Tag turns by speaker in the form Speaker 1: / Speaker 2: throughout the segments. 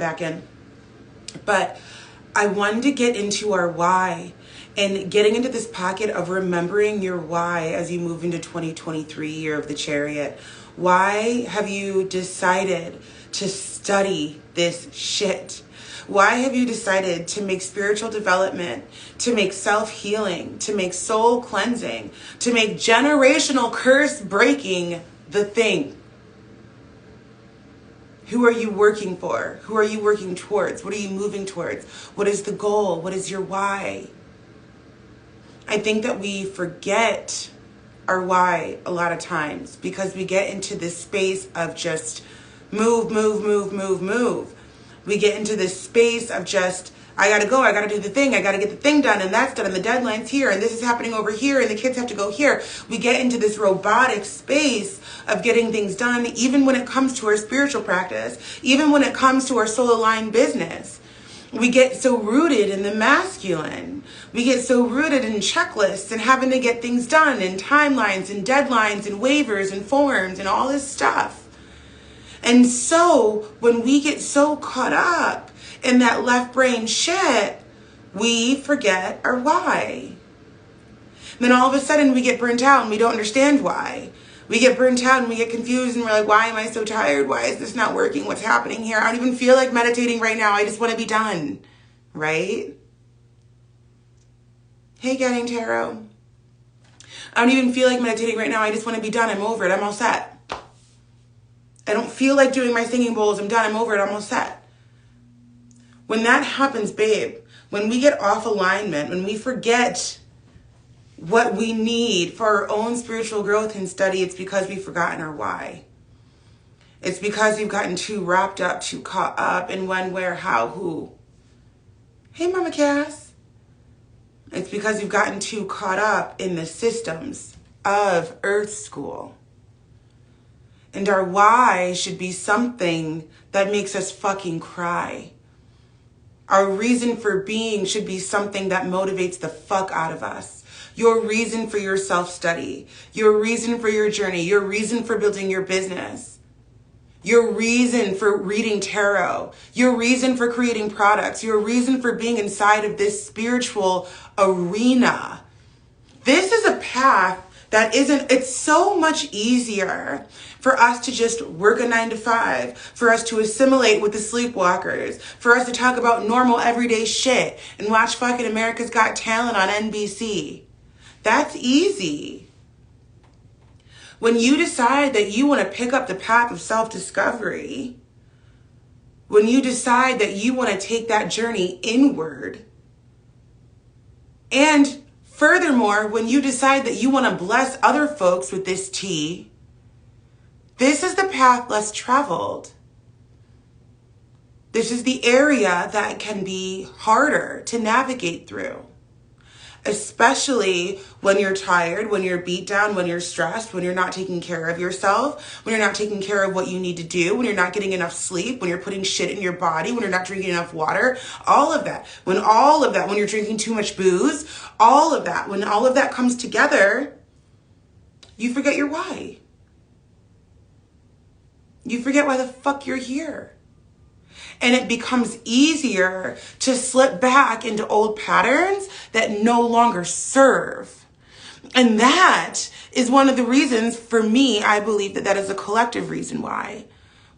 Speaker 1: back in. But I wanted to get into our why and getting into this pocket of remembering your why as you move into 2023, year of the chariot. Why have you decided to study this shit? Why have you decided to make spiritual development, to make self-healing, to make soul cleansing, to make generational curse breaking the thing? Who are you working for? Who are you working towards? What are you moving towards? What is the goal? What is your why? I think that we forget our why a lot of times because we get into this space of just move. We get into this space of just, I gotta go, I gotta do the thing, I gotta get the thing done, and that's done, and the deadline's here, and this is happening over here, and the kids have to go here. We get into this robotic space of getting things done, even when it comes to our spiritual practice, even when it comes to our soul-aligned business. We get so rooted in the masculine. We get so rooted in checklists and having to get things done, and timelines, and deadlines, and waivers, and forms, and all this stuff. And so when we get so caught up in that left brain shit, we forget our why. And then all of a sudden we get burnt out and we don't understand why. We get burnt out and we get confused and we're like, why am I so tired? Why is this not working? What's happening here? I don't even feel like meditating right now. I just want to be done. Right? Hey, Getting Tarot. I don't even feel like meditating right now. I just want to be done. I'm over it. I'm all set. I don't feel like doing my singing bowls. I'm done. I'm over it. I'm all set. When that happens, babe, when we get off alignment, when we forget what we need for our own spiritual growth and study, it's because we've forgotten our why. It's because we've gotten too wrapped up, too caught up in when, where, how, who. Hey, Mama Cass. It's because we've gotten too caught up in the systems of Earth School. And our why should be something that makes us fucking cry. Our reason for being should be something that motivates the fuck out of us. Your reason for your self-study, your reason for your journey, your reason for building your business, your reason for reading tarot, your reason for creating products, your reason for being inside of this spiritual arena. This is a path that it's so much easier for us to just work a 9-to-5, for us to assimilate with the sleepwalkers, for us to talk about normal everyday shit and watch fucking America's Got Talent on NBC. That's easy. When you decide that you want to pick up the path of self-discovery, when you decide that you want to take that journey inward, and furthermore, when you decide that you want to bless other folks with this tea, this is the path less traveled. This is the area that can be harder to navigate through, especially when you're tired, when you're beat down, when you're stressed, when you're not taking care of yourself, when you're not taking care of what you need to do, when you're not getting enough sleep, when you're putting shit in your body, when you're not drinking enough water, all of that, when you're drinking too much booze, all of that, when all of that comes together, you forget your why. You forget why the fuck you're here. And it becomes easier to slip back into old patterns that no longer serve. And that is one of the reasons, for me, I believe that is a collective reason why.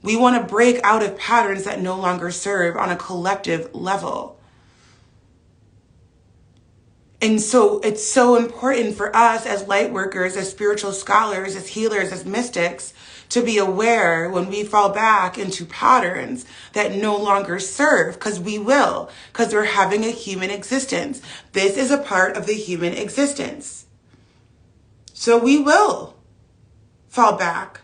Speaker 1: We want to break out of patterns that no longer serve on a collective level. And so it's so important for us as light workers, as spiritual scholars, as healers, as mystics, to be aware when we fall back into patterns that no longer serve, because we will, because we're having a human existence. This is a part of the human existence. So we will fall back.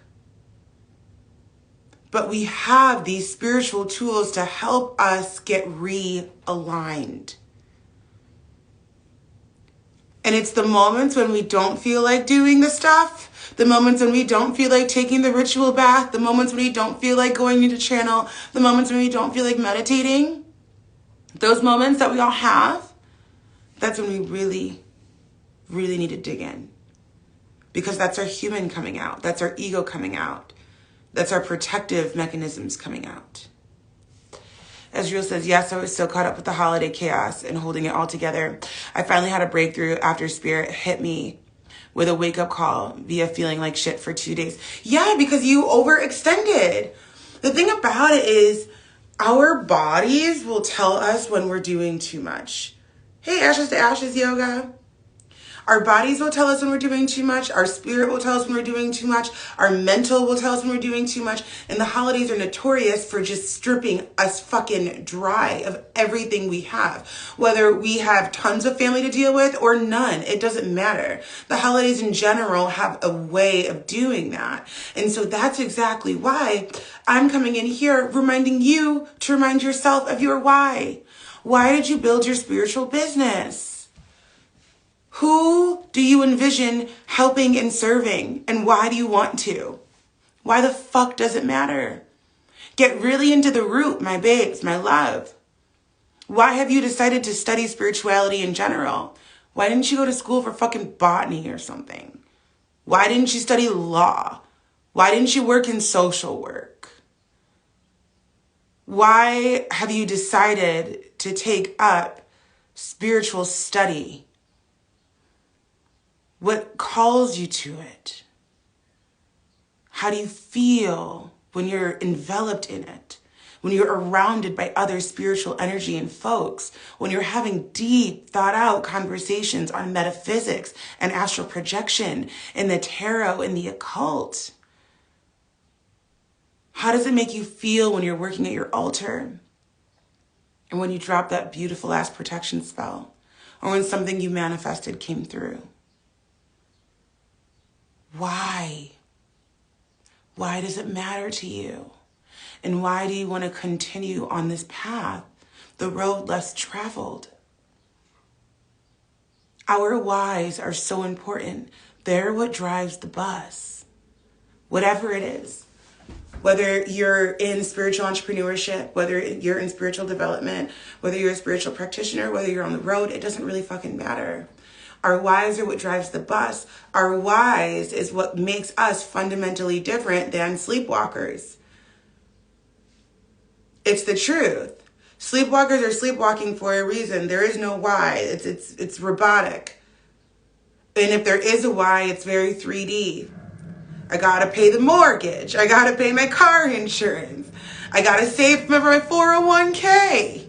Speaker 1: But we have these spiritual tools to help us get realigned. And it's the moments when we don't feel like doing the stuff, the moments when we don't feel like taking the ritual bath, the moments when we don't feel like going into channel, the moments when we don't feel like meditating, those moments that we all have, that's when we really, really need to dig in. Because that's our human coming out. That's our ego coming out. That's our protective mechanisms coming out. Ezreal says, yes, I was so caught up with the holiday chaos and holding it all together. I finally had a breakthrough after Spirit hit me with a wake-up call via feeling like shit for 2 days. Yeah, because you overextended. The thing about it is our bodies will tell us when we're doing too much. Hey, Ashes to Ashes Yoga. Our bodies will tell us when we're doing too much. Our spirit will tell us when we're doing too much. Our mental will tell us when we're doing too much. And the holidays are notorious for just stripping us fucking dry of everything we have. Whether we have tons of family to deal with or none, it doesn't matter. The holidays in general have a way of doing that. And so that's exactly why I'm coming in here reminding you to remind yourself of your why. Why did you build your spiritual business? Who do you envision helping and serving? And why do you want to? Why the fuck does it matter? Get really into the root, my babes, my love. Why have you decided to study spirituality in general? Why didn't you go to school for fucking botany or something? Why didn't you study law? Why didn't you work in social work? Why have you decided to take up spiritual study? What calls you to it? How do you feel when you're enveloped in it? When you're surrounded by other spiritual energy and folks? When you're having deep, thought out conversations on metaphysics and astral projection and the tarot and the occult? How does it make you feel when you're working at your altar? And when you drop that beautiful ass protection spell? Or when something you manifested came through? Why? Why does it matter to you? And why do you want to continue on this path, the road less traveled? Our whys are so important. They're what drives the bus. Whatever it is. Whether you're in spiritual entrepreneurship, whether you're in spiritual development, whether you're a spiritual practitioner, whether you're on the road, it doesn't really fucking matter. Our whys are what drives the bus. Our whys is what makes us fundamentally different than sleepwalkers. It's the truth. Sleepwalkers are sleepwalking for a reason. There is no why. It's robotic. And if there is a why, it's very 3D. I gotta pay the mortgage. I gotta pay my car insurance. I gotta save for my 401k.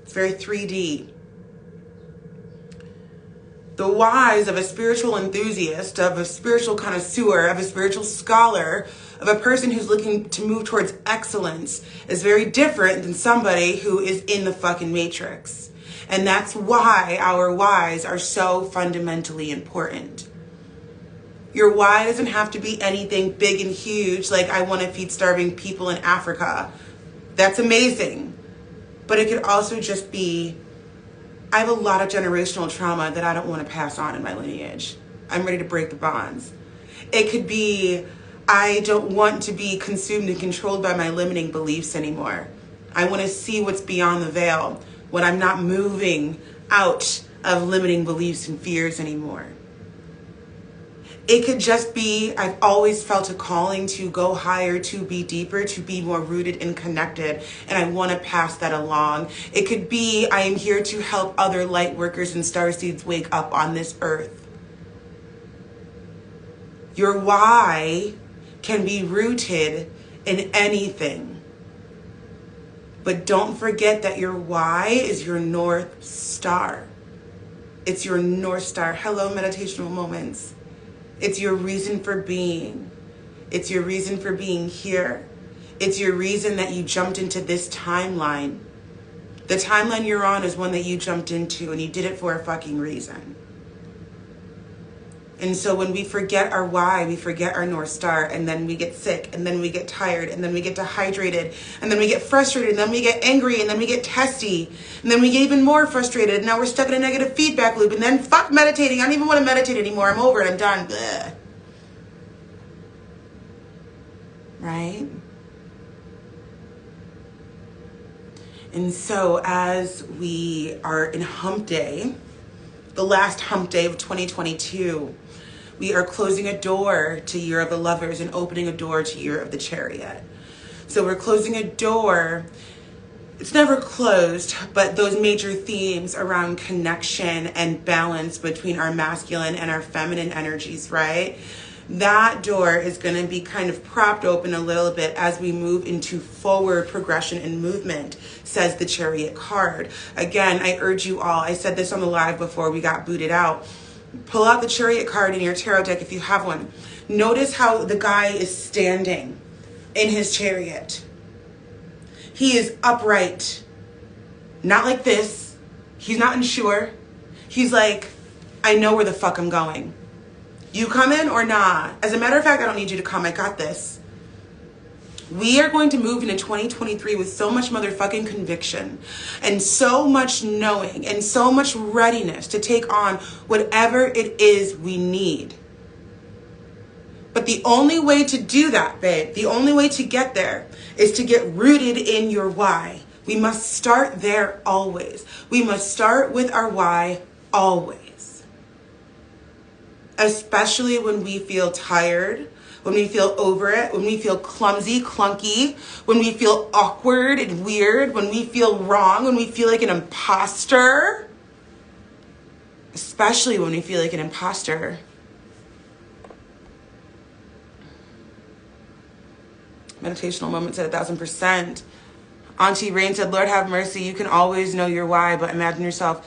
Speaker 1: It's very 3D. The whys of a spiritual enthusiast, of a spiritual connoisseur, of a spiritual scholar, of a person who's looking to move towards excellence is very different than somebody who is in the fucking matrix. And that's why our whys are so fundamentally important. Your why doesn't have to be anything big and huge, like I want to feed starving people in Africa. That's amazing. But it could also just be, I have a lot of generational trauma that I don't want to pass on in my lineage. I'm ready to break the bonds. It could be, I don't want to be consumed and controlled by my limiting beliefs anymore. I want to see what's beyond the veil when I'm not moving out of limiting beliefs and fears anymore. It could just be, I've always felt a calling to go higher, to be deeper, to be more rooted and connected, and I want to pass that along. It could be, I am here to help other light workers and starseeds wake up on this earth. Your why can be rooted in anything. But don't forget that your why is your North Star. It's your North Star. Hello, Meditational Moments. It's your reason for being. It's your reason for being here. It's your reason that you jumped into this timeline. The timeline you're on is one that you jumped into, and you did it for a fucking reason. And so when we forget our why, we forget our North Star, and then we get sick, and then we get tired, and then we get dehydrated, and then we get frustrated, and then we get angry, and then we get testy, and then we get even more frustrated, and now we're stuck in a negative feedback loop, and then fuck meditating. I don't even want to meditate anymore. I'm over it. I'm done. Blech. Right? And so as we are in hump day, the last hump day of 2022, we are closing a door to Year of the Lovers and opening a door to Year of the Chariot. So we're closing a door it's never closed, but those major themes around connection and balance between our masculine and our feminine energies, right? That door is going to be kind of propped open a little bit as we move into forward progression and movement, says the Chariot card. Again, I urge you all, I said this on the live before we got booted out, pull out the Chariot card in your tarot deck if you have one. Notice how the guy is standing in his chariot. He is upright, not like this. He's not unsure. He's like, I know where the fuck I'm going. You coming or not? As a matter of fact, I don't need you to come. I got this. We are going to move into 2023 with so much motherfucking conviction and so much knowing and so much readiness to take on whatever it is we need. But the only way to do that, babe, the only way to get there is to get rooted in your why. We must start there always. We must start with our why always. Especially when we feel tired, when we feel over it, when we feel clumsy, clunky, when we feel awkward and weird, when we feel wrong, when we feel like an imposter. Especially when we feel like an imposter. Meditational moments at 1,000%. Auntie Rain said, Lord have mercy, you can always know your why, but imagine yourself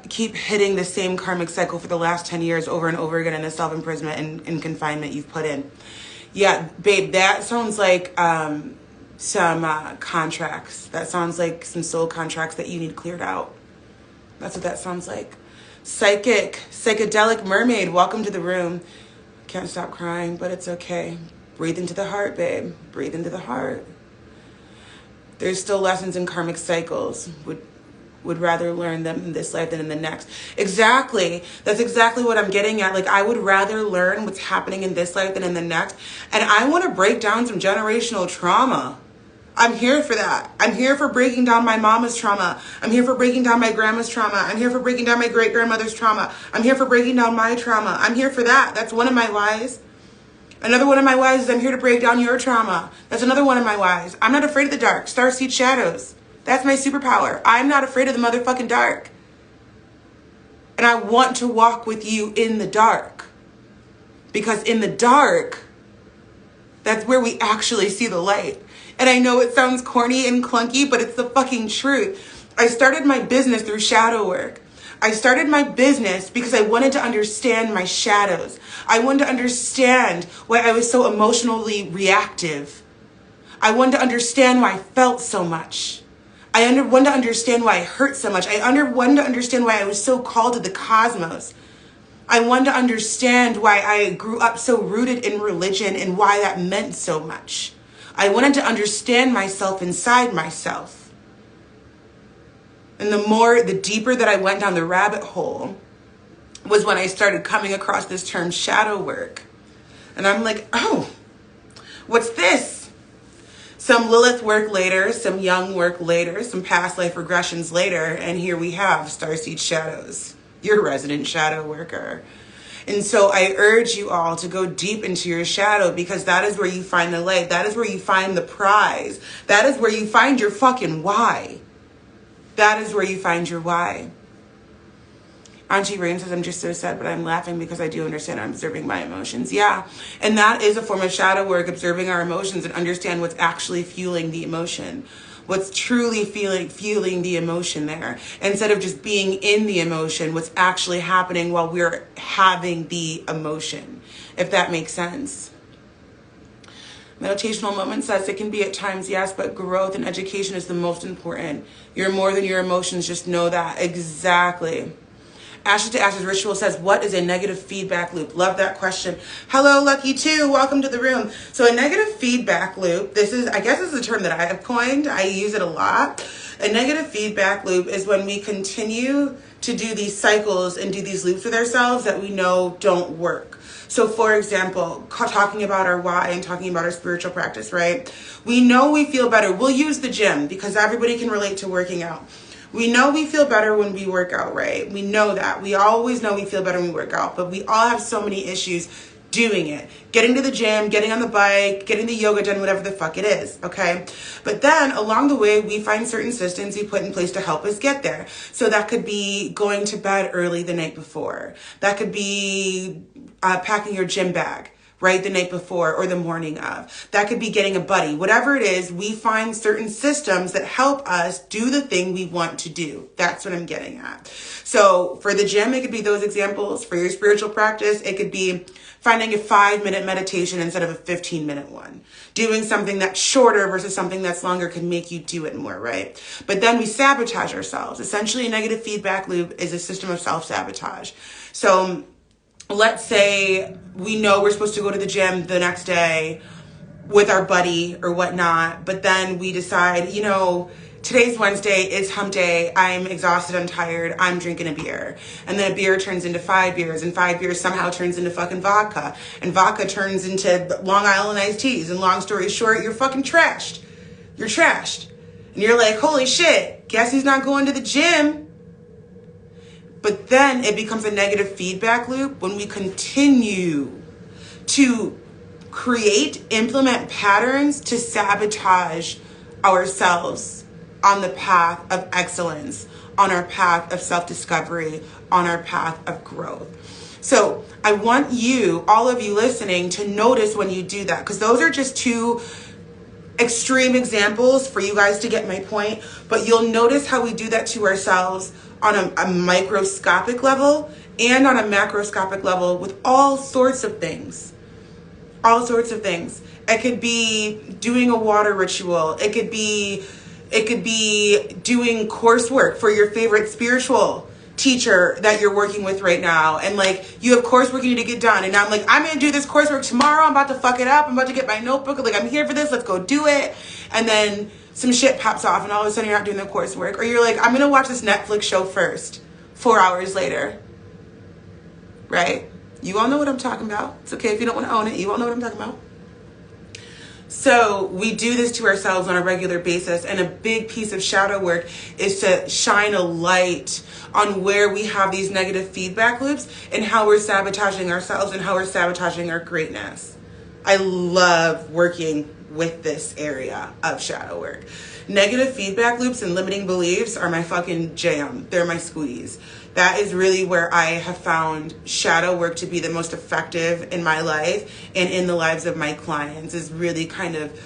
Speaker 1: keep hitting the same karmic cycle for the last 10 years over and over again in the self-imprisonment and confinement you've put in. Yeah, babe, that sounds like some contracts. That sounds like some soul contracts that you need cleared out. That's what that sounds like. Psychedelic mermaid, welcome to the room. Can't stop crying, but it's okay. Breathe into the heart, babe. Breathe into the heart. There's still lessons in karmic cycles. Would rather learn them in this life than in the next. Exactly. That's exactly what I'm getting at. Like, I would rather learn what's happening in this life than in the next. And I want to break down some generational trauma. I'm here for that. I'm here for breaking down my mama's trauma. I'm here for breaking down my grandma's trauma. I'm here for breaking down my great-grandmother's trauma. I'm here for breaking down my trauma. I'm here for that. That's one of my whys. Another one of my whys is I'm here to break down your trauma. That's another one of my whys. I'm not afraid of the dark. Starseed shadows. That's my superpower. I'm not afraid of the motherfucking dark. And I want to walk with you in the dark. Because in the dark, that's where we actually see the light. And I know it sounds corny and clunky, but it's the fucking truth. I started my business through shadow work. I started my business because I wanted to understand my shadows. I wanted to understand why I was so emotionally reactive. I wanted to understand why I felt so much. I wanted to understand why I hurt so much. I wanted to understand why I was so called to the cosmos. I wanted to understand why I grew up so rooted in religion and why that meant so much. I wanted to understand myself inside myself. And the deeper that I went down the rabbit hole was when I started coming across this term shadow work. And I'm like, oh, what's this? Some Lilith work later, some Young work later, some past life regressions later, and here we have Starseed Shadows, your resident shadow worker. And so I urge you all to go deep into your shadow, because that is where you find the light. That is where you find the prize. That is where you find your fucking why. That is where you find your why. Auntie Rain says, I'm just so sad, but I'm laughing because I do understand I'm observing my emotions. Yeah, and that is a form of shadow work, observing our emotions and understand what's actually fueling the emotion. What's truly fueling the emotion there. Instead of just being in the emotion, what's actually happening while we're having the emotion, if that makes sense. Meditational Moment says it can be at times, yes, but growth and education is the most important. You're more than your emotions, just know that. Exactly. Ashes to Ashes Ritual says, what is a negative feedback loop? Love that question. Hello, Lucky 2. Welcome to the room. So a negative feedback loop, I guess this is a term that I have coined. I use it a lot. A negative feedback loop is when we continue to do these cycles and do these loops with ourselves that we know don't work. So for example, talking about our why and talking about our spiritual practice, right? We know we feel better. We'll use the gym because everybody can relate to working out. We know we feel better when we work out, right? We know that. We always know we feel better when we work out, but we all have so many issues doing it, getting to the gym, getting on the bike, getting the yoga done, whatever the fuck it is, okay? But then along the way, we find certain systems we put in place to help us get there. So that could be going to bed early the night before. That could be packing your gym bag, right, the night before or the morning of. That could be getting a buddy. Whatever it is, we find certain systems that help us do the thing we want to do. That's what I'm getting at. So for the gym, it could be those examples. For your spiritual practice, it could be finding a 5-minute meditation instead of a 15-minute one. Doing something that's shorter versus something that's longer can make you do it more, right? But then we sabotage ourselves. Essentially, a negative feedback loop is a system of self-sabotage. So let's say we know we're supposed to go to the gym the next day with our buddy or whatnot, but then we decide, you know, today's Wednesday, it's hump day, I'm exhausted, I'm tired, I'm drinking a beer. And then a beer turns into 5 beers, and 5 beers somehow turns into fucking vodka. And vodka turns into Long Island iced teas. And long story short, you're fucking trashed. You're trashed. And you're like, holy shit, guess he's not going to the gym. But then it becomes a negative feedback loop when we continue to implement patterns to sabotage ourselves on the path of excellence, on our path of self-discovery, on our path of growth. So I want you, all of you listening, to notice when you do that, because those are just two extreme examples for you guys to get my point. But you'll notice how we do that to ourselves on a microscopic level and on a macroscopic level with all sorts of things. All sorts of things. It could be doing a water ritual. It could be doing coursework for your favorite spiritual teacher that you're working with right now. And like, you have coursework you need to get done. And I'm like, I'm going to do this coursework tomorrow. I'm about to fuck it up. I'm about to get my notebook. Like, I'm here for this. Let's go do it. And then some shit pops off and all of a sudden you're not doing the coursework. Or you're like, I'm going to watch this Netflix show first. 4 hours later. Right? You all know what I'm talking about. It's okay if you don't want to own it. You all know what I'm talking about. So we do this to ourselves on a regular basis. And a big piece of shadow work is to shine a light on where we have these negative feedback loops and how we're sabotaging ourselves and how we're sabotaging our greatness. I love working with this area of shadow work. Negative feedback loops and limiting beliefs are my fucking jam. They're my squeeze. That is really where I have found shadow work to be the most effective in my life and in the lives of my clients, is really kind of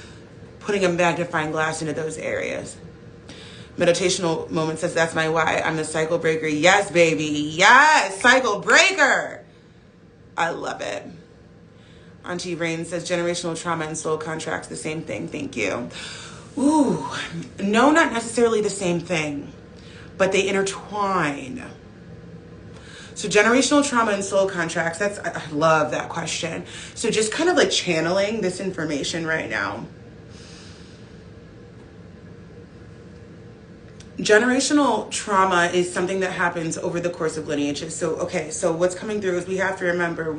Speaker 1: putting a magnifying glass into those areas. Meditational Moment says, that's my why. I'm the cycle breaker. Yes, baby. Yes, cycle breaker. I love it. Auntie Rain says, generational trauma and soul contracts, the same thing. Thank you. Ooh, no, not necessarily the same thing, but they intertwine. So generational trauma and soul contracts, I love that question. So just kind of like channeling this information right now. Generational trauma is something that happens over the course of lineages. So, okay, so what's coming through is we have to remember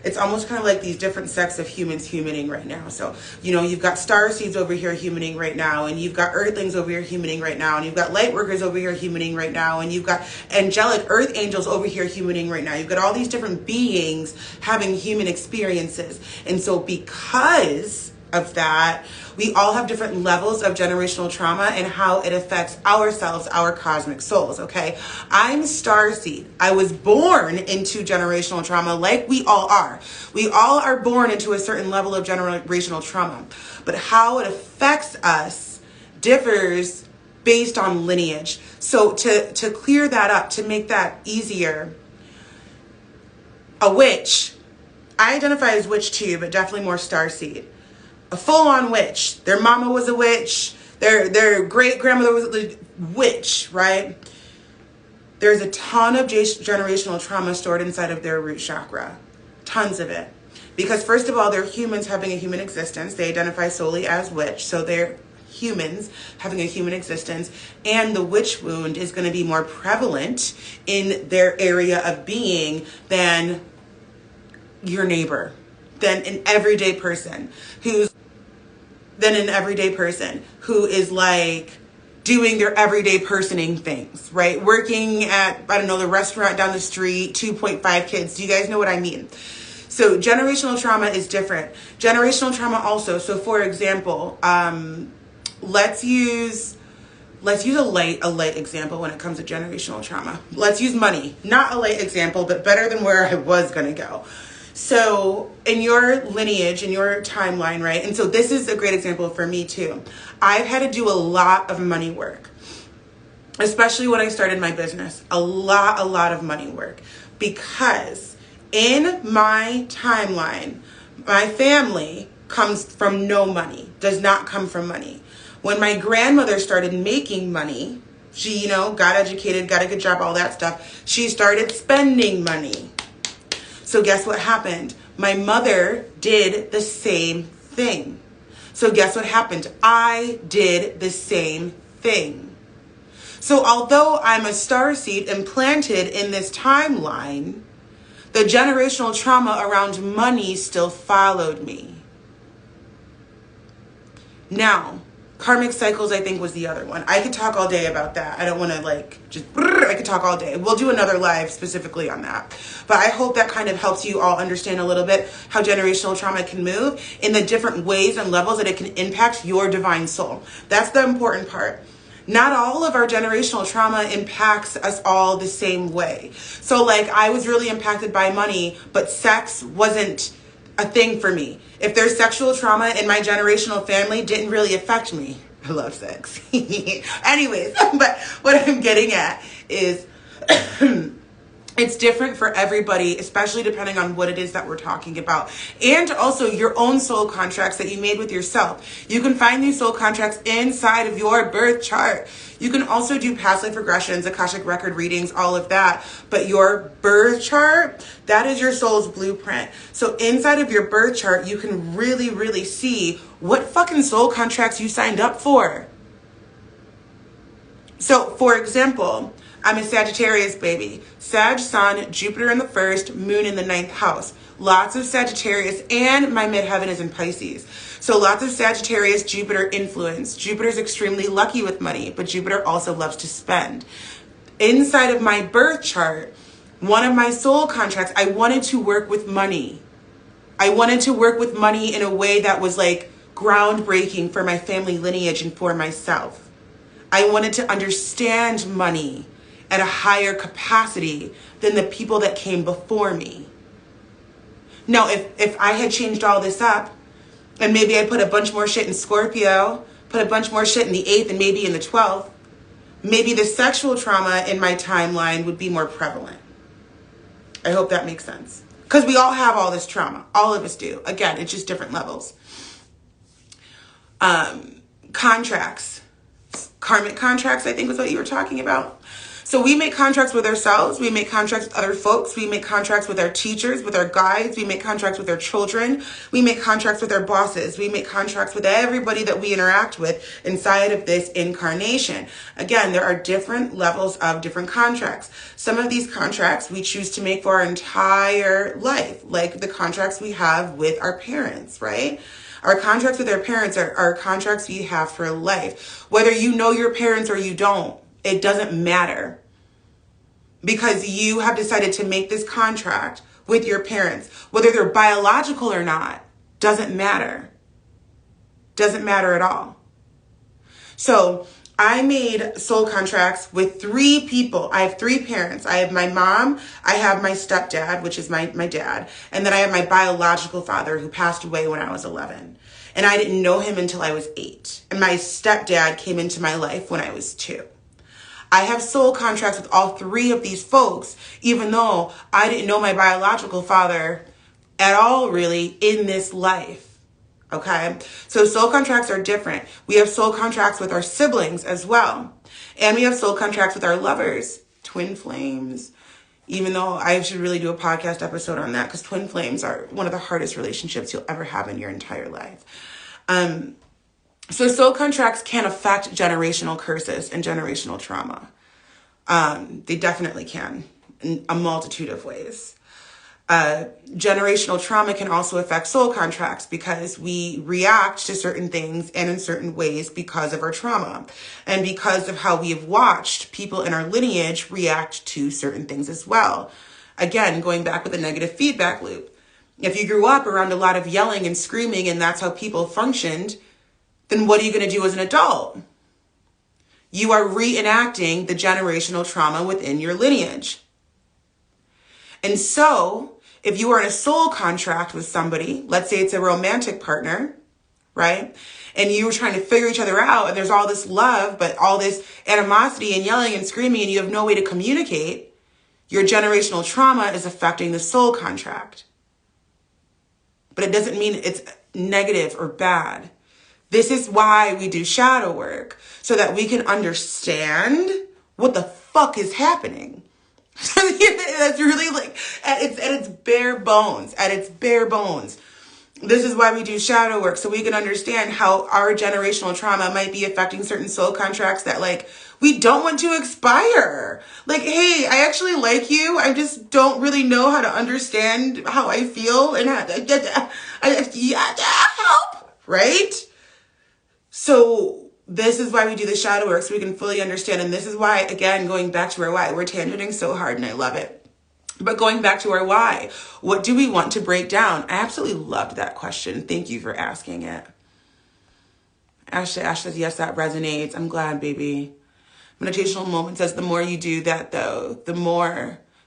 Speaker 1: it's almost kind of like these different sects of humans humaning right now. So, you know, you've got star seeds over here humaning right now, and you've got earthlings over here humaning right now, and you've got light workers over here humaning right now, and you've got angelic earth angels over here humaning right now. You've got all these different beings having human experiences. And so because of that, we all have different levels of generational trauma and how it affects ourselves, our cosmic souls, okay? I'm starseed. I was born into generational trauma like we all are. We all are born into a certain level of generational trauma. But how it affects us differs based on lineage. So to clear that up, to make that easier, a witch, I identify as witch too, but definitely more starseed. A full-on witch. Their mama was a witch. Their great-grandmother was a witch, right? There's a ton of generational trauma stored inside of their root chakra. Tons of it. Because first of all, they're humans having a human existence. They identify solely as witch. So they're humans having a human existence. And the witch wound is going to be more prevalent in their area of being than your neighbor, than an everyday person who is like doing their everyday personing things, right? Working at, I don't know, the restaurant down the street, 2.5 kids. Do you guys know what I mean? So generational trauma is different. Generational trauma also, so for example, let's use a light example when it comes to generational trauma. Let's use money. Not a light example, but better than where I was going to go. So in your lineage, in your timeline, right? And so this is a great example for me too. I've had to do a lot of money work, especially when I started my business. A lot of money work, because in my timeline, my family comes from no money, does not come from money. When my grandmother started making money, she, got educated, got a good job, all that stuff. She started spending money. So guess what happened? My mother did the same thing. So guess what happened? I did the same thing. So although I'm a starseed implanted in this timeline, the generational trauma around money still followed me. Now, karmic cycles, I think, was the other one. I could talk all day about that. I don't want to I could talk all day. We'll do another live specifically on that. But I hope that kind of helps you all understand a little bit how generational trauma can move in the different ways and levels that it can impact your divine soul. That's the important part. Not all of our generational trauma impacts us all the same way. So I was really impacted by money, but sex wasn't a thing for me. If there's sexual trauma in my generational family, didn't really affect me. I love sex. Anyways, but what I'm getting at is it's different for everybody, especially depending on what it is that we're talking about. And also your own soul contracts that you made with yourself. You can find these soul contracts inside of your birth chart. You can also do past life regressions, Akashic record readings, all of that. But your birth chart, that is your soul's blueprint. So inside of your birth chart, you can really, really see what fucking soul contracts you signed up for. So, for example, I'm a Sagittarius baby. Sag sun, Jupiter in the 1st, Moon in the 9th house. Lots of Sagittarius, and my midheaven is in Pisces. So lots of Sagittarius Jupiter influence. Jupiter's extremely lucky with money, but Jupiter also loves to spend. Inside of my birth chart, one of my soul contracts, I wanted to work with money. I wanted to work with money in a way that was groundbreaking for my family lineage and for myself. I wanted to understand money at a higher capacity than the people that came before me. Now, if I had changed all this up, and maybe I put a bunch more shit in Scorpio, put a bunch more shit in the 8th and maybe in the 12th, maybe the sexual trauma in my timeline would be more prevalent. I hope that makes sense. Because we all have all this trauma. All of us do. Again, it's just different levels. Contracts. Karmic contracts, I think was what you were talking about. So we make contracts with ourselves. We make contracts with other folks. We make contracts with our teachers, with our guides. We make contracts with our children. We make contracts with our bosses. We make contracts with everybody that we interact with inside of this incarnation. Again, there are different levels of different contracts. Some of these contracts we choose to make for our entire life, like the contracts we have with our parents, right? Our contracts with our parents are contracts we have for life. Whether you know your parents or you don't, it doesn't matter. Because you have decided to make this contract with your parents. Whether they're biological or not, doesn't matter. Doesn't matter at all. So I made soul contracts with 3 people. I have 3 parents. I have my mom, I have my stepdad, which is my dad, and then I have my biological father who passed away when I was 11. And I didn't know him until I was 8. And my stepdad came into my life when I was 2. I have soul contracts with all 3 of these folks, even though I didn't know my biological father at all really in this life. Okay, so soul contracts are different. We have soul contracts with our siblings as well. And we have soul contracts with our lovers, twin flames. Even though I should really do a podcast episode on that, because twin flames are one of the hardest relationships you'll ever have in your entire life. So soul contracts can affect generational curses and generational trauma. They definitely can in a multitude of ways. Generational trauma can also affect soul contracts because we react to certain things and in certain ways because of our trauma and because of how we have watched people in our lineage react to certain things as well. Again, going back with a negative feedback loop. If you grew up around a lot of yelling and screaming and that's how people functioned, then what are you going to do as an adult? You are reenacting the generational trauma within your lineage. And so, if you are in a soul contract with somebody, let's say it's a romantic partner, right? And you were trying to figure each other out and there's all this love, but all this animosity and yelling and screaming and you have no way to communicate, your generational trauma is affecting the soul contract. But it doesn't mean it's negative or bad. This is why we do shadow work, so that we can understand what the fuck is happening. That's really like, at its bare bones, This is why we do shadow work, so we can understand how our generational trauma might be affecting certain soul contracts that like we don't want to expire. Like, hey, I actually like you. I just don't really know how to understand how I feel and help, right? So this is why we do the shadow work, so we can fully understand. And this is why, again, going back to our why, we're tangenting so hard and I love it. But going back to our why, what do we want to break down? I absolutely loved that question. Thank you for asking it. Ash says, yes, that resonates. I'm glad, baby. Meditational Moment says, the more you do that, though,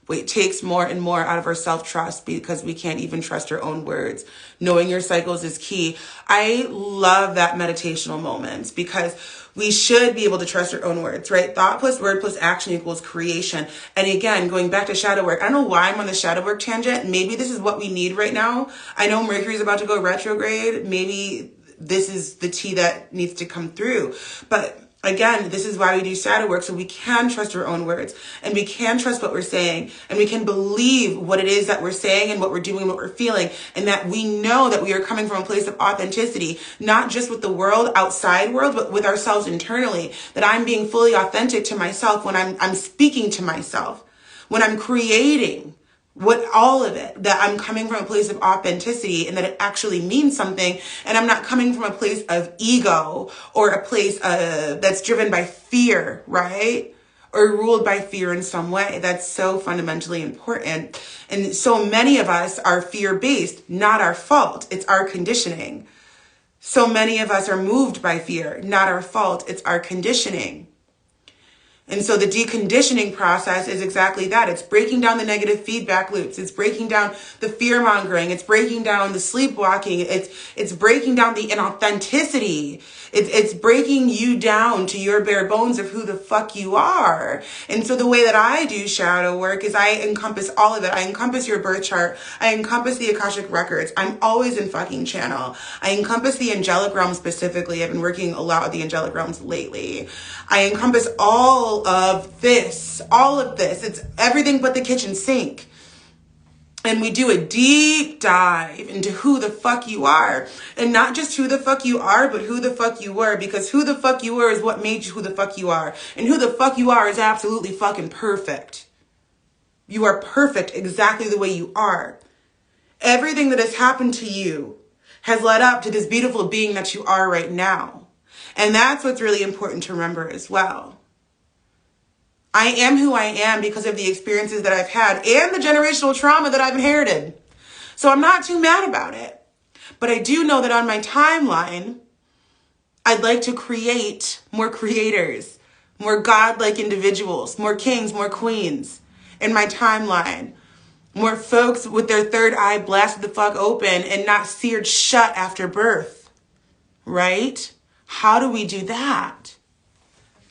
Speaker 1: it takes more and more out of our self-trust because we can't even trust our own words. Knowing your cycles is key. I love that meditational moments because we should be able to trust our own words, right? Thought plus word plus action equals creation. And again, going back to shadow work, I don't know why I'm on the shadow work tangent. Maybe this is what we need right now. I know Mercury's about to go retrograde. Maybe this is the tea that needs to come through. But again, this is why we do shadow work, so we can trust our own words and we can trust what we're saying and we can believe what it is that we're saying and what we're doing, what we're feeling, and that we know that we are coming from a place of authenticity, not just with the world, outside world, but with ourselves internally, that I'm being fully authentic to myself when I'm speaking to myself, when I'm creating, all of it, that I'm coming from a place of authenticity and that it actually means something. And I'm not coming from a place of ego or a place that's driven by fear, right? Or ruled by fear in some way. That's so fundamentally important. And so many of us are fear-based, not our fault. It's our conditioning. So many of us are moved by fear, not our fault. It's our conditioning. And so the deconditioning process is exactly that. It's breaking down the negative feedback loops. It's breaking down the fear mongering. It's breaking down the sleepwalking. It's breaking down the inauthenticity. It's breaking you down to your bare bones of who the fuck you are. And so the way that I do shadow work is I encompass all of it. I encompass your birth chart. I encompass the Akashic records. I'm always in fucking channel. I encompass the angelic realm specifically. I've been working a lot with the angelic realms lately. I encompass all of this. It's everything but the kitchen sink. And we do a deep dive into who the fuck you are. And not just who the fuck you are, but who the fuck you were. Because who the fuck you were is what made you who the fuck you are. And who the fuck you are is absolutely fucking perfect. You are perfect exactly the way you are. Everything that has happened to you has led up to this beautiful being that you are right now. And that's what's really important to remember as well. I am who I am because of the experiences that I've had and the generational trauma that I've inherited. So I'm not too mad about it. But I do know that on my timeline, I'd like to create more creators, more godlike individuals, more kings, more queens in my timeline. More folks with their third eye blasted the fuck open and not seared shut after birth. Right? How do we do that?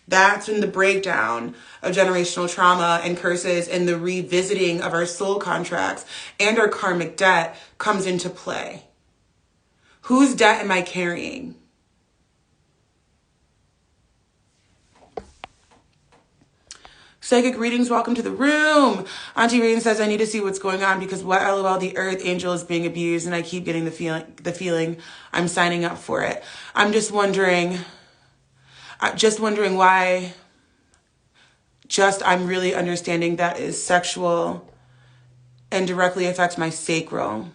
Speaker 1: That's when the breakdown of generational trauma and curses and the revisiting of our soul contracts and our karmic debt comes into play. Whose debt am I carrying? Psychic readings, welcome to the room. Auntie Rain says, I need to see what's going on because what LOL, the earth angel is being abused and I keep getting the feeling I'm signing up for it. I'm just wondering why I'm really understanding that is sexual and directly affects my sacral.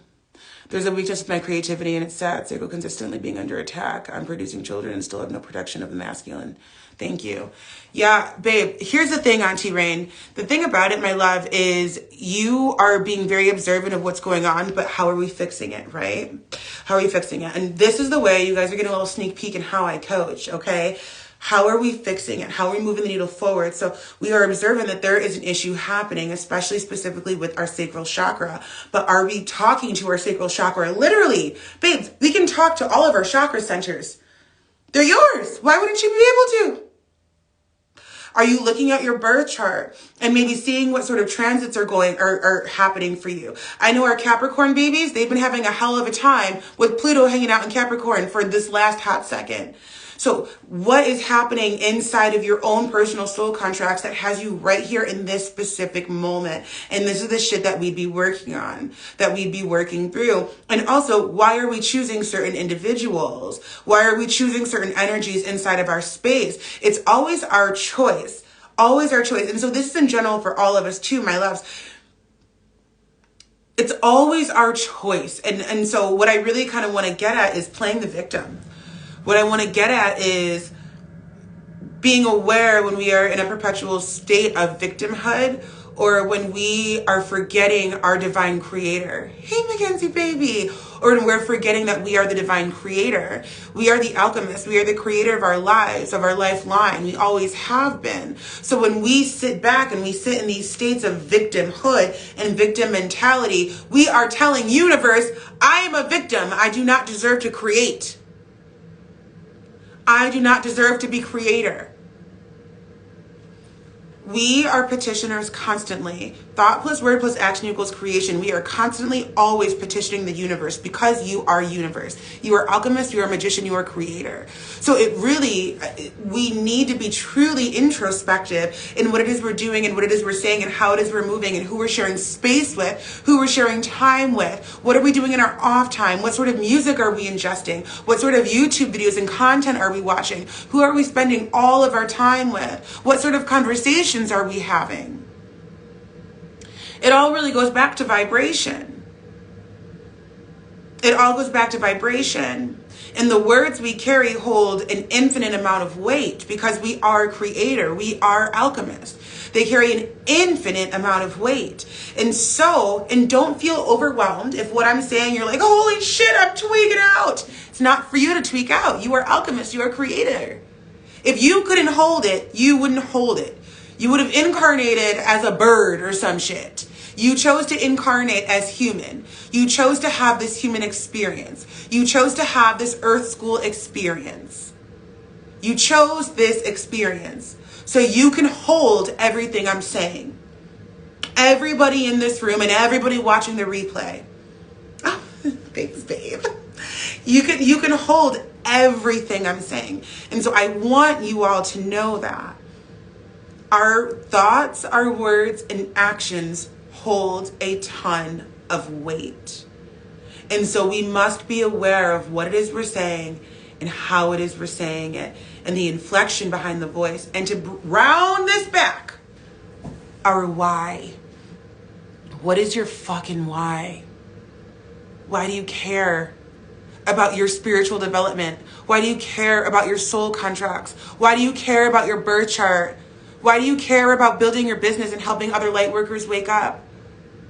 Speaker 1: There's a weakness with my creativity and it's sad. Sacral consistently being under attack. I'm producing children and still have no protection of the masculine. Thank you. Yeah, babe, here's the thing, Auntie Rain. The thing about it, my love, is you are being very observant of what's going on, but how are we fixing it, right? How are we fixing it? And this is the way you guys are getting a little sneak peek in how I coach, okay? How are we fixing it? How are we moving the needle forward? So we are observing that there is an issue happening, especially specifically with our sacral chakra. But are we talking to our sacral chakra? Literally, babes, we can talk to all of our chakra centers. They're yours. Why wouldn't you be able to? Are you looking at your birth chart and maybe seeing what sort of transits are happening for you? I know our Capricorn babies, they've been having a hell of a time with Pluto hanging out in Capricorn for this last hot second. So what is happening inside of your own personal soul contracts that has you right here in this specific moment? And this is the shit that we'd be working on, that we'd be working through. And also, why are we choosing certain individuals? Why are we choosing certain energies inside of our space? It's always our choice, always our choice. And so this is in general for all of us too, my loves. It's always our choice. And so what I really kind of want to get at is playing the victim. What I want to get at is being aware when we are in a perpetual state of victimhood or when we are forgetting our divine creator. Hey, Mackenzie, baby. Or when we're forgetting that we are the divine creator. We are the alchemist. We are the creator of our lives, of our lifeline. We always have been. So when we sit back and we sit in these states of victimhood and victim mentality, we are telling universe, I am a victim. I do not deserve to create. I do not deserve to be creator. We are petitioners constantly. Thought plus word plus action equals creation. We are constantly always petitioning the universe because you are universe. You are alchemist, you are magician, you are creator. So it really, we need to be truly introspective in what it is we're doing and what it is we're saying and how it is we're moving and who we're sharing space with, who we're sharing time with. What are we doing in our off time? What sort of music are we ingesting? What sort of YouTube videos and content are we watching? Who are we spending all of our time with? What sort of conversations are we having? It all really goes back to vibration. It all goes back to vibration. And the words we carry hold an infinite amount of weight because we are creator. We are alchemists. They carry an infinite amount of weight. And don't feel overwhelmed if what I'm saying, you're like, holy shit, I'm tweaking out. It's not for you to tweak out. You are alchemist. You are creator. If you couldn't hold it, you wouldn't hold it. You would have incarnated as a bird or some shit. You chose to incarnate as human. You chose to have this human experience. You chose to have this earth school experience. You chose this experience so you can hold everything I'm saying. Everybody in this room and everybody watching the replay. Oh, thanks, babe. You can hold everything I'm saying. And so I want you all to know that. Our thoughts, our words, and actions hold a ton of weight. And so we must be aware of what it is we're saying and how it is we're saying it and the inflection behind the voice. And to round this back, our why. What is your fucking why? Why do you care about your spiritual development? Why do you care about your soul contracts? Why do you care about your birth chart? Why do you care about building your business and helping other light workers wake up?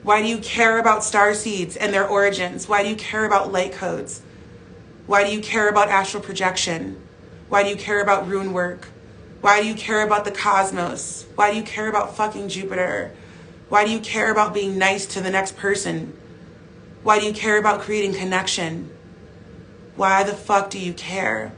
Speaker 1: Why do you care about star seeds and their origins? Why do you care about light codes? Why do you care about astral projection? Why do you care about rune work? Why do you care about the cosmos? Why do you care about fucking Jupiter? Why do you care about being nice to the next person? Why do you care about creating connection? Why the fuck do you care?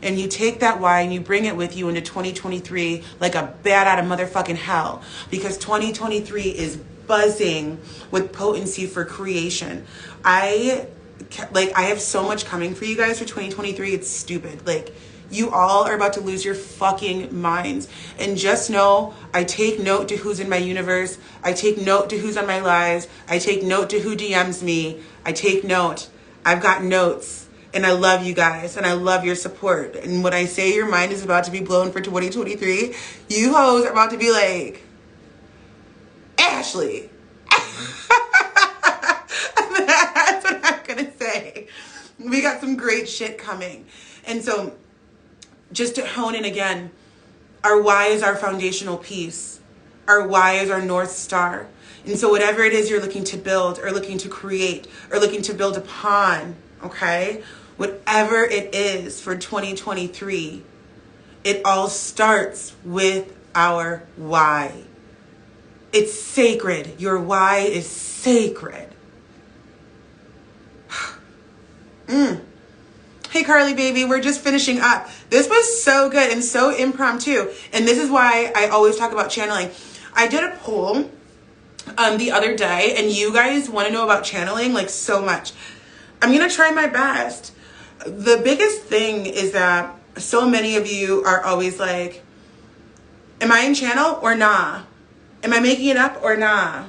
Speaker 1: And you take that why and you bring it with you into 2023 like a bat out of motherfucking hell. Because 2023 is buzzing with potency for creation. I have so much coming for you guys for 2023. It's stupid. Like, you all are about to lose your fucking minds. And just know, I take note to who's in my universe. I take note to who's on my lives. I take note to who DMs me. I take note. I've got notes. And I love you guys, and I love your support. And when I say your mind is about to be blown for 2023, you hoes are about to be like, Ashley. That's what I'm going to say. We got some great shit coming. And so just to hone in again, our why is our foundational piece. Our why is our North Star. And so whatever it is you're looking to build or looking to create or looking to build upon, okay, whatever it is for 2023, it all starts with our why. It's sacred. Your why is sacred. Hey, Carly, baby, we're just finishing up. This was so good and so impromptu. And this is why I always talk about channeling. I did a poll the other day, and you guys want to know about channeling like so much. I'm going to try my best. The biggest thing is that so many of you are always like, am I in channel or nah? Am I making it up or nah?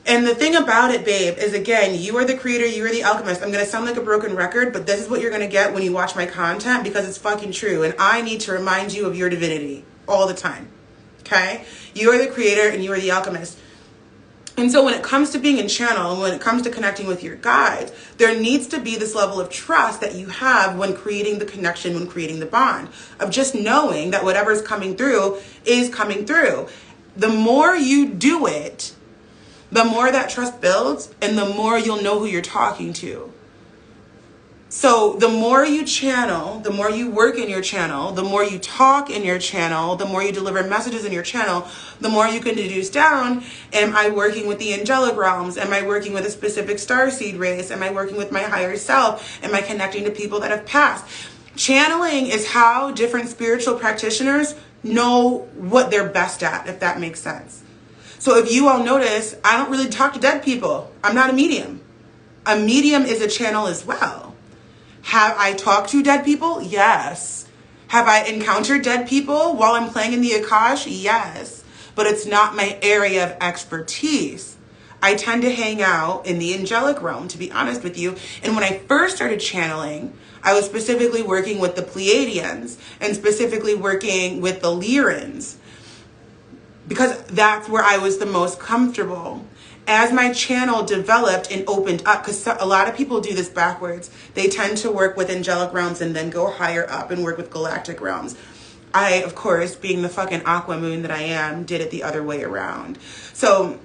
Speaker 1: And the thing about it, babe, is again, you are the creator, you are the alchemist. I'm going to sound like a broken record, but this is what you're going to get when you watch my content because it's fucking true. And I need to remind you of your divinity all the time. Okay? You are the creator and you are the alchemist. And so when it comes to being in channel and when it comes to connecting with your guides, there needs to be this level of trust that you have when creating the connection, when creating the bond, of just knowing that whatever's coming through is coming through. The more you do it, the more that trust builds and the more you'll know who you're talking to. So the more you channel, the more you work in your channel, the more you talk in your channel, the more you deliver messages in your channel, the more you can deduce down, am I working with the angelic realms? Am I working with a specific starseed race? Am I working with my higher self? Am I connecting to people that have passed? Channeling is how different spiritual practitioners know what they're best at, if that makes sense. So if you all notice, I don't really talk to dead people. I'm not a medium. A medium is a channel as well. Have I talked to dead people? Yes. Have I encountered dead people while I'm playing in the Akash? Yes. But it's not my area of expertise. I tend to hang out in the angelic realm, to be honest with you. And when I first started channeling, I was specifically working with the Pleiadians and specifically working with the Lyrans, because that's where I was the most comfortable. As my channel developed and opened up, because a lot of people do this backwards. They tend to work with angelic realms and then go higher up and work with galactic realms. I, of course, being the fucking aqua moon that I am, did it the other way around. So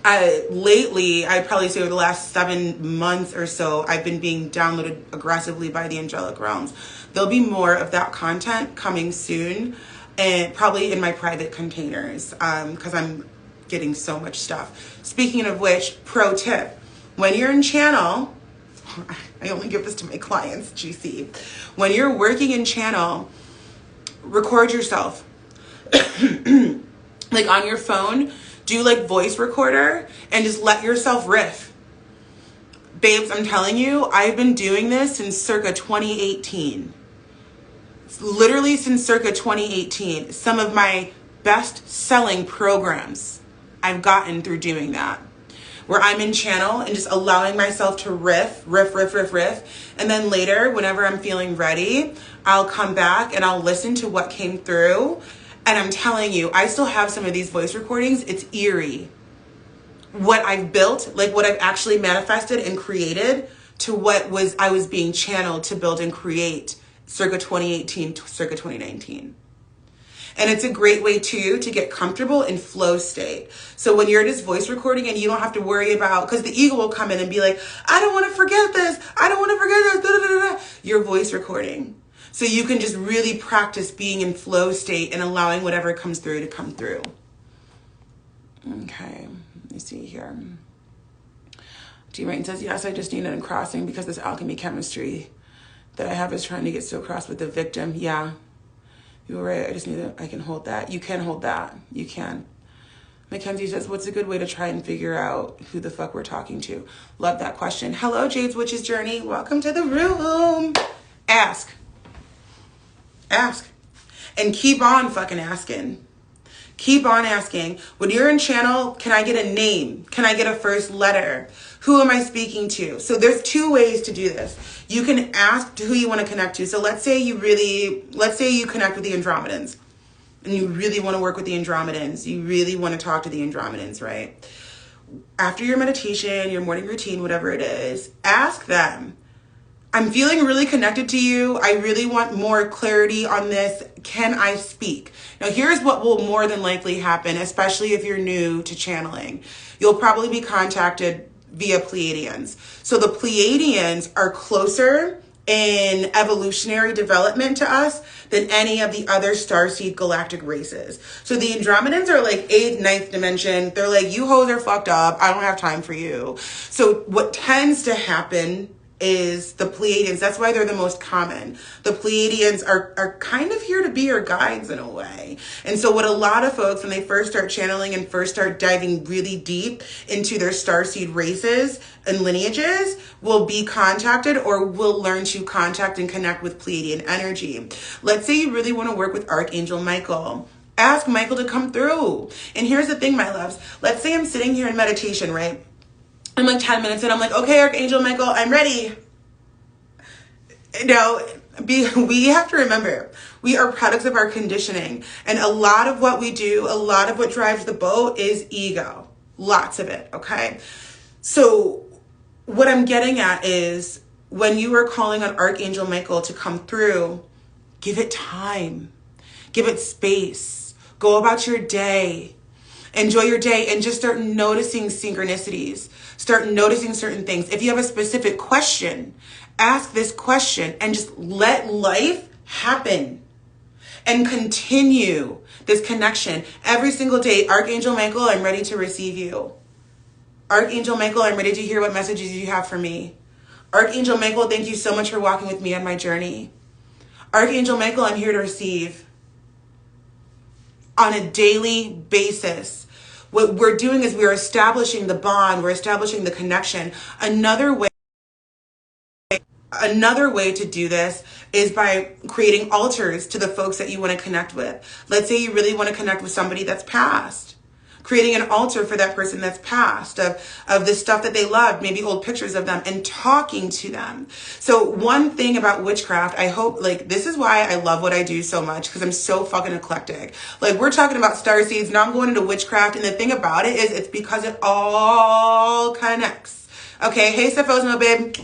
Speaker 1: lately, I'd probably say over the last 7 months or so, I've been being downloaded aggressively by the angelic realms. There'll be more of that content coming soon, and probably in my private containers, because I'm getting so much stuff. Speaking of which, pro tip, when you're in channel, I only give this to my clients, GC. When you're working in channel, record yourself. Like on your phone, do like voice recorder and just let yourself riff. Babes, I'm telling you, I've been doing this since circa 2018. Literally since circa 2018. Some of my best selling programs I've gotten through doing that, where I'm in channel and just allowing myself to riff. And then later, whenever I'm feeling ready, I'll come back and I'll listen to what came through. And I'm telling you, I still have some of these voice recordings. It's eerie. What I've built, like what I've actually manifested and created to what I was being channeled to build and create circa 2018 to circa 2019. And it's a great way too to get comfortable in flow state. So when you're just voice recording and you don't have to worry about, because the ego will come in and be like, I don't want to forget this. I don't want to forget this. Da, da, da, da. You're voice recording. So you can just really practice being in flow state and allowing whatever comes through to come through. Okay, let me see here. T-Rain says, yes, I just need it in crossing because this alchemy chemistry that I have is trying to get so cross with the victim. Yeah. You were right. I just need to, I can hold that. You can hold that. You can. Mackenzie says, what's a good way to try and figure out who the fuck we're talking to? Love that question. Hello, Jade's Witch's Journey. Welcome to the room. Ask. Ask. And keep on fucking asking. Keep on asking. When you're in channel, can I get a name? Can I get a first letter? Who am I speaking to? So there's 2 ways to do this. You can ask who you want to connect to. So let's say you connect with the Andromedans and you really want to work with the Andromedans. You really want to talk to the Andromedans, right? After your meditation, your morning routine, whatever it is, ask them, I'm feeling really connected to you. I really want more clarity on this. Can I speak? Now, here's what will more than likely happen, especially if you're new to channeling. You'll probably be contacted via Pleiadians. So the Pleiadians are closer in evolutionary development to us than any of the other starseed galactic races. So the Andromedans are like 8th, 9th dimension. They're like, you hoes are fucked up. I don't have time for you. So what tends to happen is the Pleiadians. That's why they're the most common. The Pleiadians are kind of here to be your guides in a way. And so what a lot of folks, when they first start channeling and first start diving really deep into their starseed races and lineages, will be contacted or will learn to contact and connect with Pleiadian energy. Let's say you really want to work with Archangel Michael. Ask Michael to come through. And here's the thing, my loves. Let's say I'm sitting here in meditation, right? I'm like 10 minutes in, I'm like, okay, Archangel Michael, I'm ready. Now, we have to remember, we are products of our conditioning. And a lot of what we do, a lot of what drives the boat is ego. Lots of it, okay? So what I'm getting at is when you are calling on Archangel Michael to come through, give it time. Give it space. Go about your day. Enjoy your day and just start noticing synchronicities. Start noticing certain things. If you have a specific question, ask this question and just let life happen and continue this connection every single day. Archangel Michael, I'm ready to receive you. Archangel Michael, I'm ready to hear what messages you have for me. Archangel Michael, thank you so much for walking with me on my journey. Archangel Michael, I'm here to receive. On a daily basis, what we're doing is we're establishing the bond, we're establishing the connection. Another way to do this is by creating altars to the folks that you want to connect with. Let's say you really want to connect with somebody that's passed. Creating an altar for that person that's passed, of the stuff that they loved, maybe old pictures of them, and talking to them. So one thing about witchcraft, I hope, like, this is why I love what I do so much, because I'm so fucking eclectic. Like, we're talking about starseeds, now I'm going into witchcraft, and the thing about it is it's because it all connects. Okay, hey, Stephosmo, babe.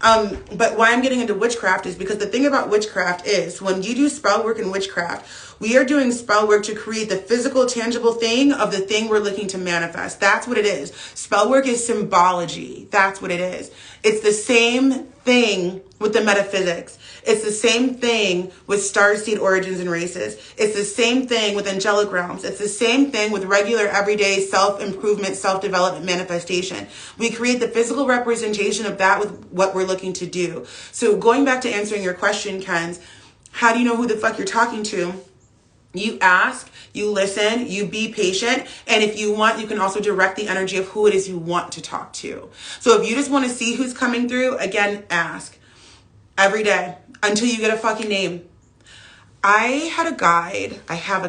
Speaker 1: But why I'm getting into witchcraft is because the thing about witchcraft is when you do spell work in witchcraft, we are doing spell work to create the physical, tangible thing of the thing we're looking to manifest. That's what it is. Spell work is symbology. That's what it is. It's the same thing with the metaphysics. It's the same thing with starseed origins and races. It's the same thing with angelic realms. It's the same thing with regular, everyday self-improvement, self-development manifestation. We create the physical representation of that with what we're looking to do. So going back to answering your question, Ken's, how do you know who the fuck you're talking to? You ask, you listen, you be patient, and if you want, you can also direct the energy of who it is you want to talk to. So if you just want to see who's coming through, again, ask every day until you get a fucking name. I have a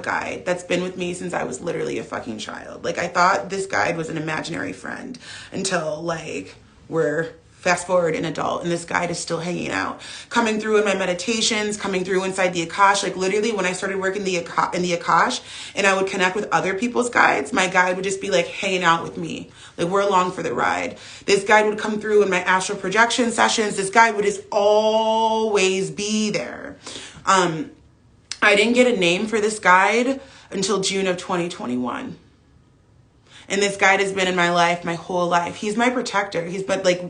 Speaker 1: guide that's been with me since I was literally a fucking child. Like, I thought this guide was an imaginary friend until, like, we're fast forward an adult, and this guide is still hanging out, coming through in my meditations, coming through inside the Akash. Like, literally, when I started working in the Akash and I would connect with other people's guides, my guide would just be like hanging out with me. Like, we're along for the ride. This guide would come through in my astral projection sessions. This guide would just always be there. I didn't get a name for this guide until June of 2021. And this guide has been in my life my whole life. He's my protector. He's but like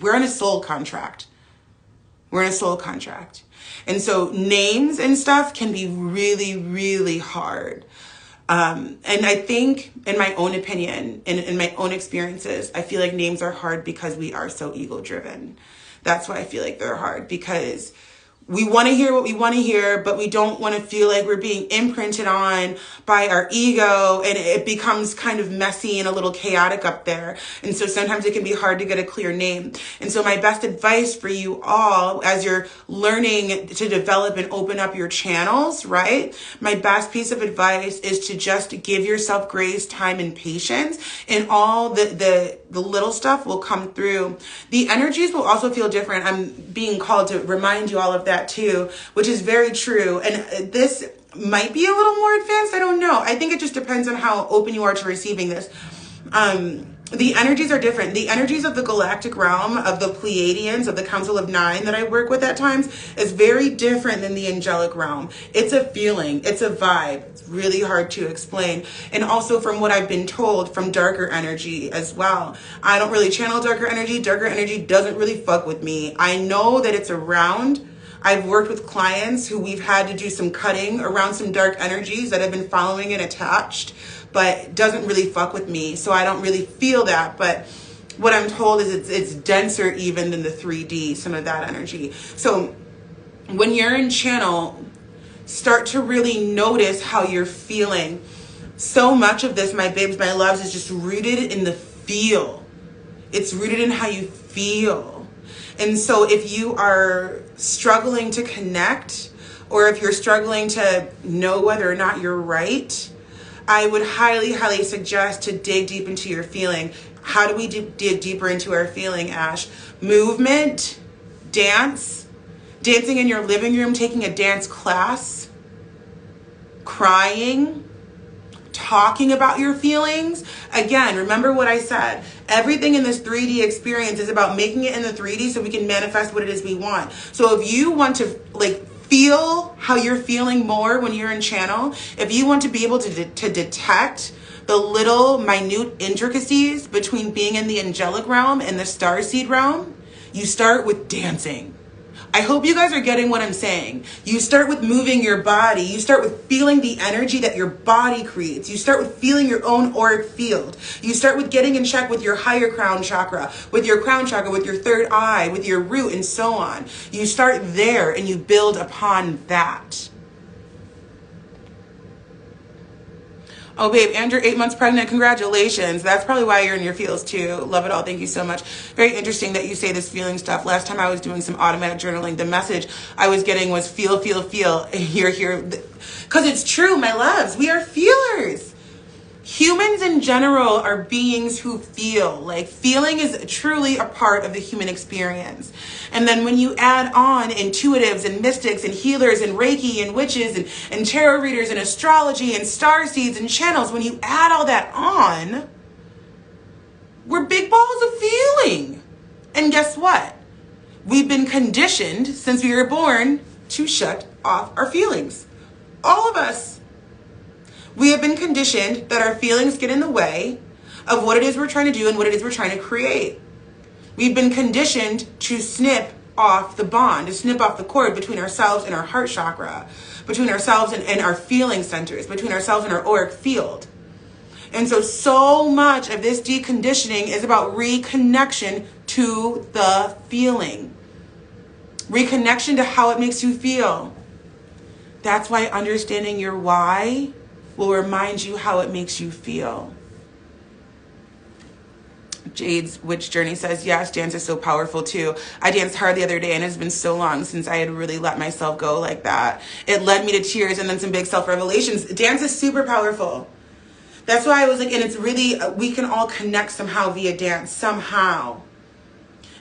Speaker 1: we're in a soul contract. We're in a soul contract. And so names and stuff can be really, really hard. And I think, in my own opinion, in my own experiences, I feel like names are hard because we are so ego driven. That's why I feel like they're hard, because we want to hear what we want to hear, but we don't want to feel like we're being imprinted on by our ego, and it becomes kind of messy and a little chaotic up there. And so sometimes it can be hard to get a clear name. And so my best advice for you all, as you're learning to develop and open up your channels, right? My best piece of advice is to just give yourself grace, time, and patience, and all the little stuff will come through. The energies will also feel different. I'm being called to remind you all of that too, which is very true. And this might be a little more advanced. I don't know. I think it just depends on how open you are to receiving this. The energies are different. The energies of the galactic realm, of the Pleiadians, of the Council of Nine that I work with at times is very different than the angelic realm. It's a feeling. It's a vibe. It's really hard to explain. And also from what I've been told from darker energy as well. I don't really channel darker energy. Darker energy doesn't really fuck with me. I know that it's around. I've worked with clients who we've had to do some cutting around some dark energies that have been following and attached, but doesn't really fuck with me. So I don't really feel that. But what I'm told is it's denser even than the 3D, some of that energy. So when you're in channel, start to really notice how you're feeling. So much of this, my babes, my loves, is just rooted in the feel. It's rooted in how you feel. And so if you are struggling to connect, or if you're struggling to know whether or not you're right, I would highly, highly suggest to dig deep into your feeling. How do we dig deeper into our feeling, Ash? Movement, dance, dancing in your living room, taking a dance class, crying, talking about your feelings. Again, remember what I said. Everything in this 3D experience is about making it in the 3D so we can manifest what it is we want. So if you want to feel how you're feeling more when you're in channel, if you want to be able to detect the little minute intricacies between being in the angelic realm and the starseed realm, you start with dancing. I hope you guys are getting what I'm saying. You start with moving your body. You start with feeling the energy that your body creates. You start with feeling your own auric field. You start with getting in check with your higher crown chakra, with your crown chakra, with your third eye, with your root, and so on. You start there and you build upon that. Oh, babe, and you're 8 months pregnant. Congratulations. That's probably why you're in your feels too. Love it all. Thank you so much. Very interesting that you say this feeling stuff. Last time I was doing some automatic journaling, the message I was getting was feel, feel, feel. You're here. Because it's true, my loves. We are feelers. Humans in general are beings who feel. Like, feeling is truly a part of the human experience. And then when you add on intuitives and mystics and healers and Reiki and witches and tarot readers and astrology and star seeds and channels, when you add all that on, we're big balls of feeling. And guess what? We've been conditioned since we were born to shut off our feelings. All of us. We have been conditioned that our feelings get in the way of what it is we're trying to do and what it is we're trying to create. We've been conditioned to snip off the bond, to snip off the cord between ourselves and our heart chakra, between ourselves and our feeling centers, between ourselves and our auric field. And so much of this deconditioning is about reconnection to the feeling. Reconnection to how it makes you feel. That's why understanding your why will remind you how it makes you feel. Jade's Witch Journey says, yes, dance is so powerful too. I danced hard the other day and it's been so long since I had really let myself go like that. It led me to tears and then some big self-revelations. Dance is super powerful. That's why I was like, and it's really, we can all connect somehow via dance, somehow.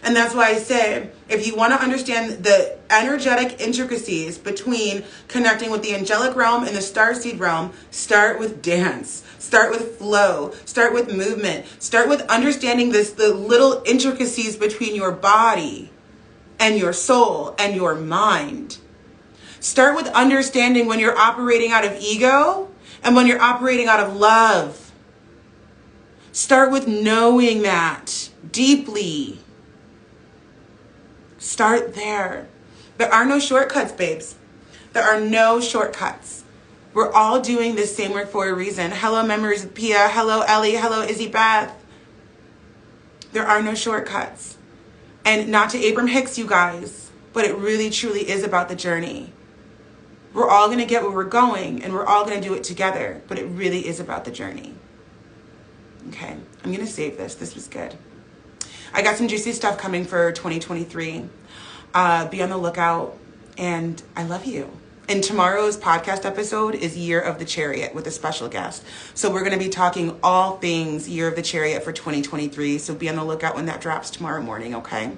Speaker 1: And that's why I say, if you want to understand the energetic intricacies between connecting with the angelic realm and the starseed realm, start with dance. Start with flow. Start with movement. Start with understanding the little intricacies between your body and your soul and your mind. Start with understanding when you're operating out of ego and when you're operating out of love. Start with knowing that deeply. Start there. There are no shortcuts, babes. There are no shortcuts. We're all doing this same work for a reason. Hello, members of Pia. Hello, Ellie. Hello, Izzy Beth. There are no shortcuts. And not to Abram Hicks, you guys, but it really, truly is about the journey. We're all going to get where we're going, and we're all going to do it together, but it really is about the journey. Okay, I'm going to save this. This was good. I got some juicy stuff coming for 2023. Be on the lookout, and I love you. And tomorrow's podcast episode is Year of the Chariot with a special guest. So we're going to be talking all things Year of the Chariot for 2023. So be on the lookout when that drops tomorrow morning, okay?